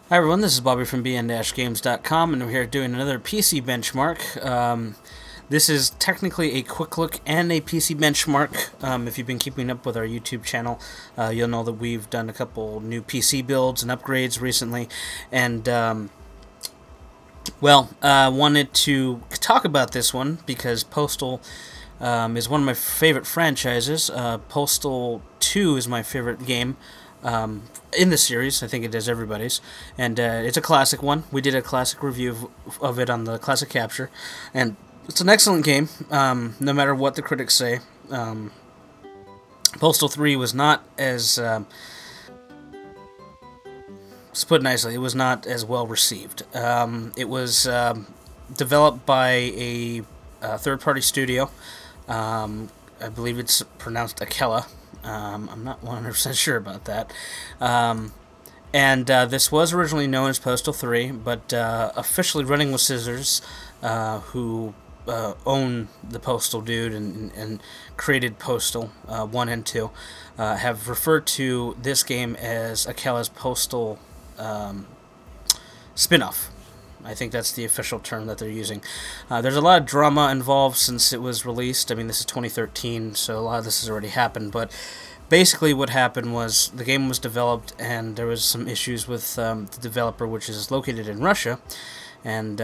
Hi everyone, this is Bobby from bn-games.com, and we're here doing another PC benchmark. This is technically a quick look and a PC benchmark. If you've been keeping up with our YouTube channel, you'll know that we've done a couple new PC builds and upgrades recently, and wanted to talk about this one because Postal is one of my favorite franchises. Postal 2 is my favorite game in the series. I think it is everybody's, and it's a classic one. We did a classic review of it on the Classic Capture, and it's an excellent game, no matter what the critics say. Postal 3 was not as, let's put it nicely, it was not as well received. It was developed by a third-party studio. I believe it's pronounced Akela. I'm not 100% sure about that. This was originally known as Postal 3, but officially Running with Scissors, who own the Postal dude and created Postal 1 and 2, have referred to this game as Akela's Postal spin-off. I think that's the official term that they're using. There's a lot of drama involved since it was released. I mean, this is 2013, so a lot of this has already happened, but basically what happened was the game was developed and there was some issues with the developer, which is located in Russia, and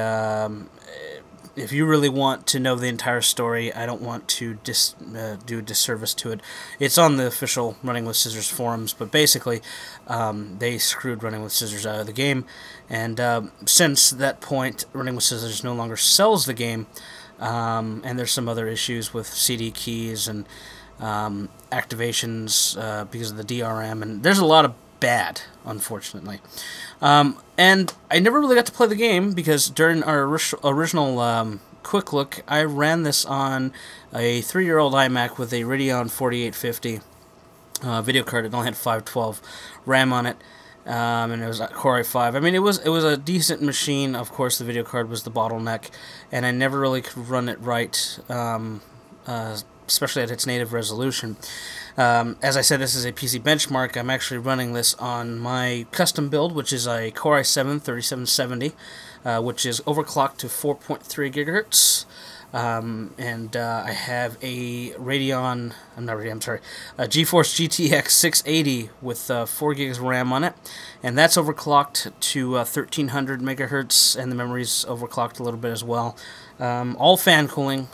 if you really want to know the entire story, I don't want to do a disservice to it. It's on the official Running with Scissors forums, but basically they screwed Running with Scissors out of the game, and since that point, Running with Scissors no longer sells the game, and there's some other issues with CD keys and activations because of the DRM, and there's a lot of bad, unfortunately. And I never really got to play the game because during our original quick look, I ran this on a 3-year-old iMac with a Radeon 4850 video card. It only had 512 RAM on it, and it was a Core i5. I mean, it was a decent machine. Of course, the video card was the bottleneck, and I never really could run it right, especially at its native resolution. As I said, this is a PC benchmark. I'm actually running this on my custom build, which is a Core i7 3770, which is overclocked to 4.3 gigahertz. I have a a GeForce GTX 680 with 4 gigs RAM on it, and that's overclocked to 1300 megahertz, and the memory's overclocked a little bit as well. All fan cooling.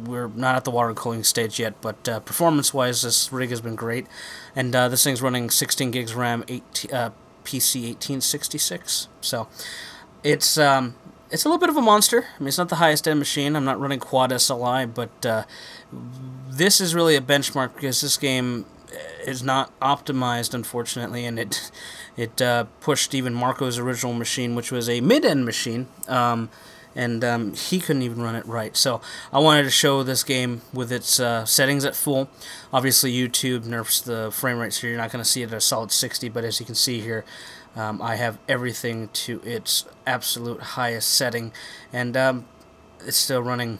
We're not at the water cooling stage yet, but performance-wise, this rig has been great. And this thing's running 16 gigs RAM, PC 1866. So it's a little bit of a monster. I mean, it's not the highest-end machine. I'm not running quad SLI, but this is really a benchmark because this game is not optimized, unfortunately, and it pushed even Marco's original machine, which was a mid-end machine. And he couldn't even run it right. So I wanted to show this game with its settings at full. Obviously, YouTube nerfs the frame rate, so you're not going to see it at a solid 60, but as you can see here, I have everything to its absolute highest setting, and it's still running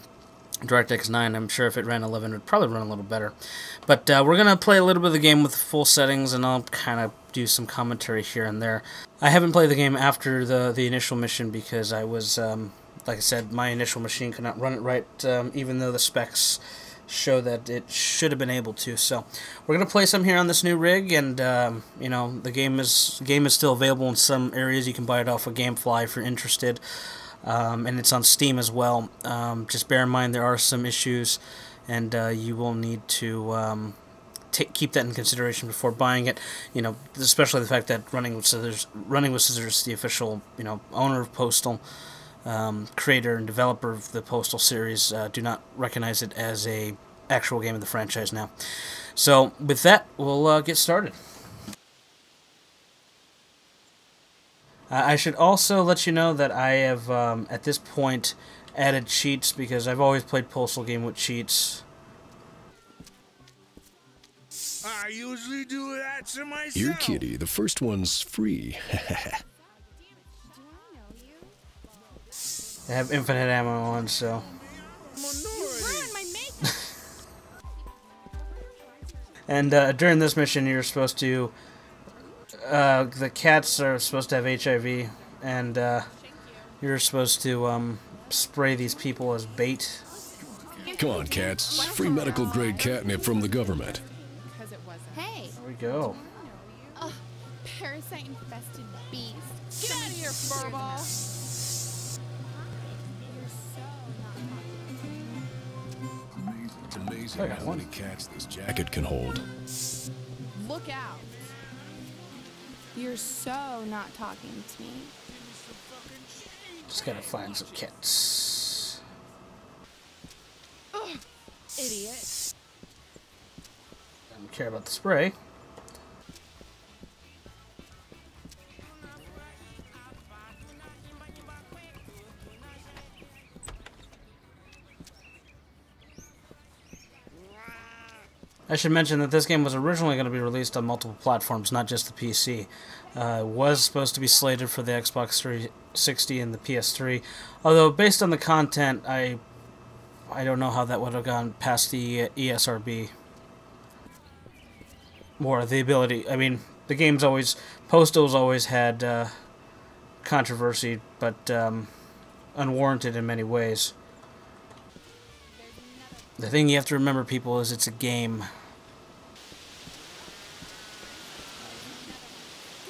DirectX 9. I'm sure if it ran 11, it would probably run a little better. But we're going to play a little bit of the game with full settings, and I'll kind of do some commentary here and there. I haven't played the game after the initial mission because I was... like I said, my initial machine could not run it right, even though the specs show that it should have been able to. So we're gonna play some here on this new rig, and you know, the game is still available in some areas. You can buy it off of GameFly if you're interested, and it's on Steam as well. Just bear in mind there are some issues, and you will need to keep that in consideration before buying it. You know, especially the fact that Running with Scissors, the official owner of Postal, creator and developer of the Postal series, do not recognize it as a actual game of the franchise now. So with that, we'll get started. I should also let you know that I have at this point added cheats because I've always played Postal game with cheats. I usually do that to myself. You're kiddie. The first one's free. I have infinite ammo on, so... And during this mission, you're supposed to The cats are supposed to have HIV, and you're supposed to spray these people as bait. Come on, cats. Free medical grade catnip from the government. Hey! There we go. Ugh, parasite infested beast. Get out of here, furball! It's amazing how many cats this jacket can hold. Look out! You're so not talking to me. Just gotta find some cats. Ugh, idiot. Don't care about the spray. I should mention that this game was originally going to be released on multiple platforms, not just the PC. It was supposed to be slated for the Xbox 360 and the PS3, although based on the content, I don't know how that would have gone past the ESRB. Or the ability, I mean, the game's always, Postal's always had controversy, but unwarranted in many ways. The thing you have to remember, people, is it's a game.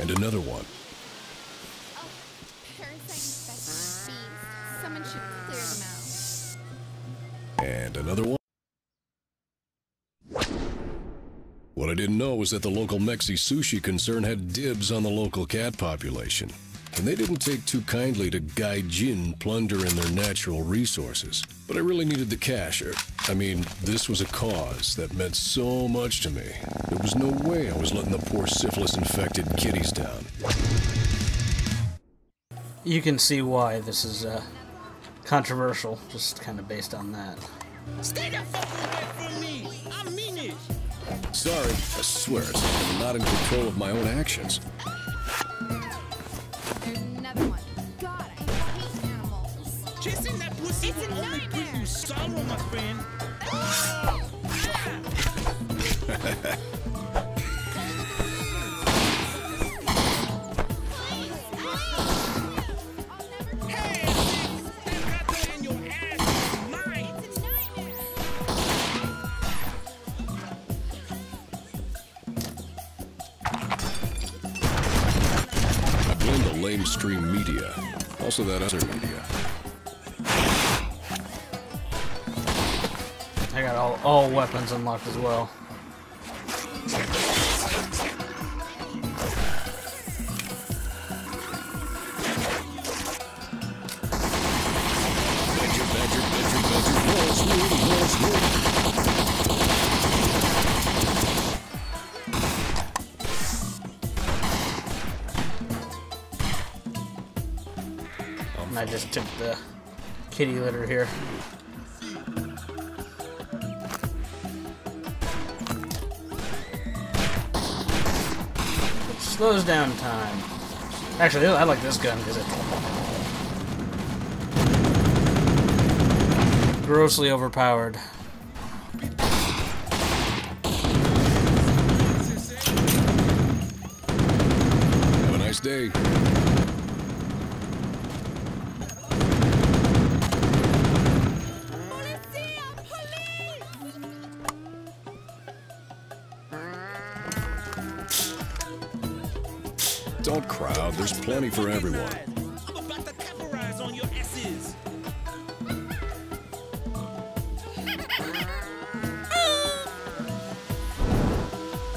And another one. Oh, parasite infested beast. Someone should clear them out. And another one. What I didn't know was that the local Mexi sushi concern had dibs on the local cat population. And they didn't take too kindly to gaijin plundering their natural resources. But I really needed the cash. I mean, this was a cause that meant so much to me. There was no way I was letting the poor syphilis-infected kitties down. You can see why this is controversial, just kind of based on that. Stay the fuck away from me! I mean it! Sorry, I swear it's like I'm not in control of my own actions. There's another one. God, I hate animals. Chasing that pussy It's a will only bring nightmare. you sorrow, my friend. Hey, you got that in your ass. Mine. It's a nightmare. I blame the lamestream media. Also that other media. I got all weapons unlocked as well. And I just took the kitty litter here. It slows down time. Actually, I like this gun because it's grossly overpowered. Have a nice day. Don't crowd, there's plenty for everyone. I'm about to capitalize on your S's. I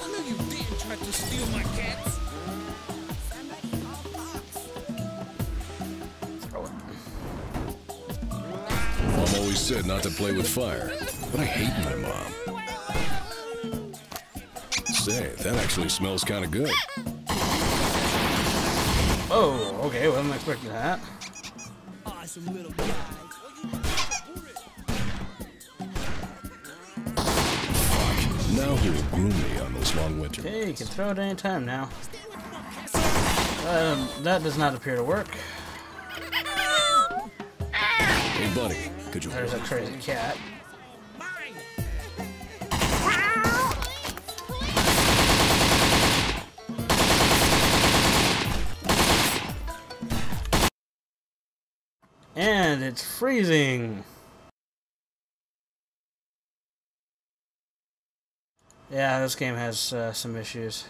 know you didn't try to steal my cats. Mom always said not to play with fire, but I hate my mom. Say, that actually smells kind of good. Oh, okay, wasn't expecting that. Awesome little guy. Now who will groom me on those long winter Okay, you months? can throw it any time now. That does not appear to work. Hey, buddy, could you... There's a crazy cat. Mine. And it's freezing. Yeah, this game has some issues.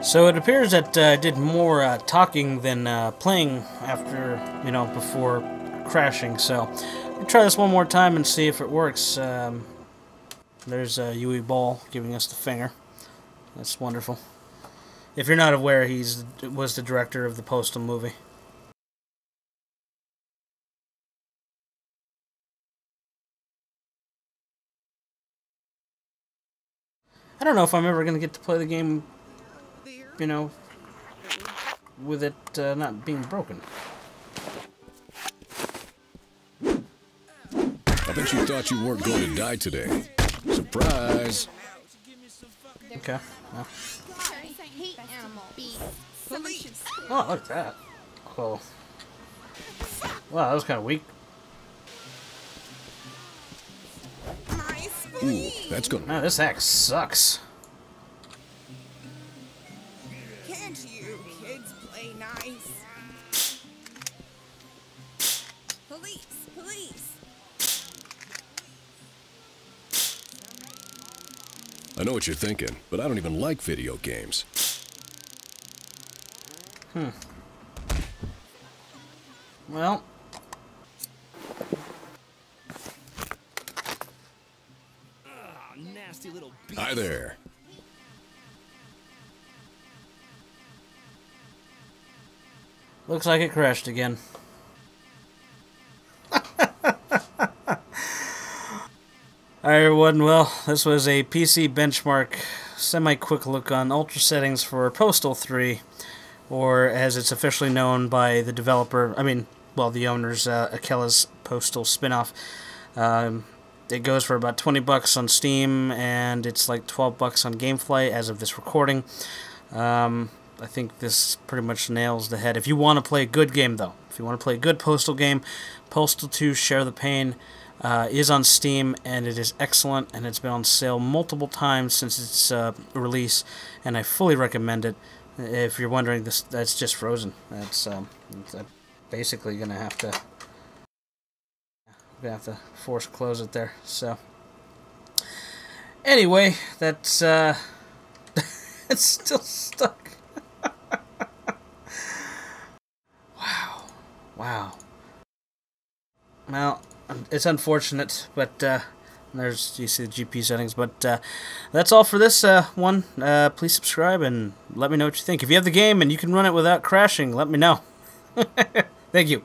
So it appears that I did more talking than playing after, before crashing. So we'll try this one more time and see if it works. There's Yui Ball giving us the finger. That's wonderful. If you're not aware, was the director of the Postal movie. I don't know if I'm ever going to get to play the game, with it not being broken. I bet you thought you weren't going to die today. Surprise! Okay. Well. Parasite hate animal beast. Someone should Oh, look at that. Oh. Wow, that was kind of weak. Ooh, that's gonna... Man, this axe sucks. Can't you kids play nice? Police! Police! I know what you're thinking, but I don't even like video games. Well. Nasty little Hi there. Looks like it crashed again. Alright everyone, well, this was a PC benchmark semi-quick look on ultra settings for Postal 3, or as it's officially known by the developer, the owners, Akella's Postal spin-off. It goes for about $20 on Steam, and it's like $12 on GameFly as of this recording. I think this pretty much nails the head. If you want to play a good game, though, if you want to play a good Postal game, Postal 2 Share the Pain is on Steam, and it is excellent, and it's been on sale multiple times since its release, and I fully recommend it. If you're wondering, that's just frozen. That's basically gonna have to force close it there. So anyway, that's it's still stuck. Wow. Well, it's unfortunate, but you see the GP settings. But that's all for this one. Please subscribe and let me know what you think. If you have the game and you can run it without crashing, let me know. Thank you.